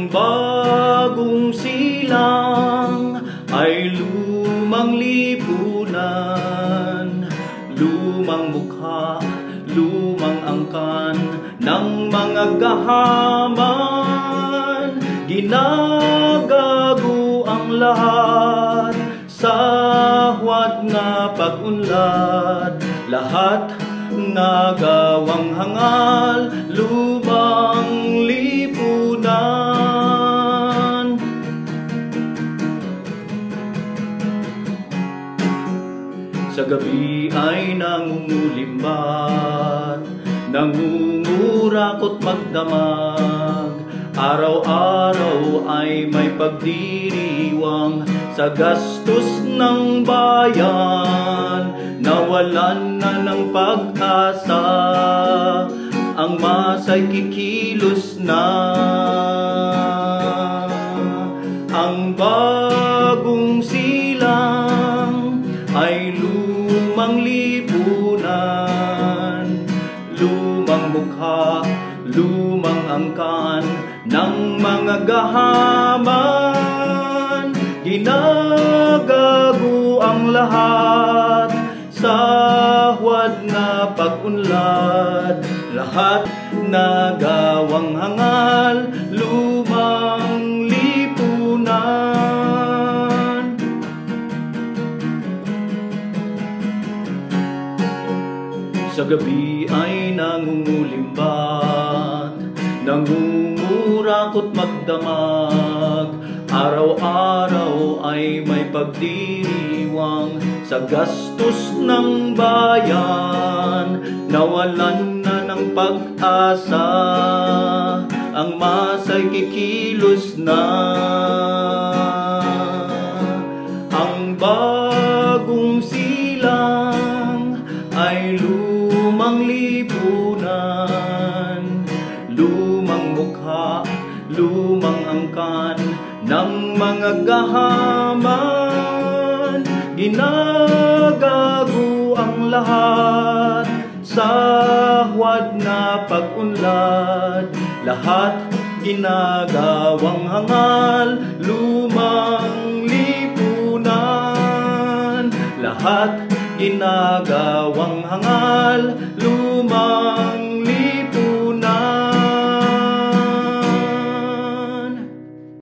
Ang bagong silang ay lumang lipunan, lumang mukha, lumang angkan ng mga gahaman. Ginagago ang lahat sa huwad nga pag-unlad, lahat nagawang hangal, lumang lipunan. Sa gabi ay nangungulimbat, nangungurakot magdamag, araw-araw ay may pagdiriwang sa gastos ng bayan. Nawalan na ng pag-asa, ang masa'y kikilos na. Ang bagong silang ay lumang lipunan, lumang mukha, lumang angkan ng mga gahaman. Ginagago ang lahat sa huwad na pag-unlad, lahat nagawang hangal, lumang lipunan. Sa gabi ay nangungulimbat, nangungurakot magdamag, araw-araw ay may pagdiriwang sa gastos ng bayan. Nawalan na ng pag-asa, ang masa'y kikilos na. Ang bagong silang ay lumang lipunan, lumang mukha, lumang angkan ng mga gahaman. Ginagago ang lahat sa huwad na pag-unlad, lahat ginagawang hangal, lumang lipunan, lahat ginagawang hangal, lumang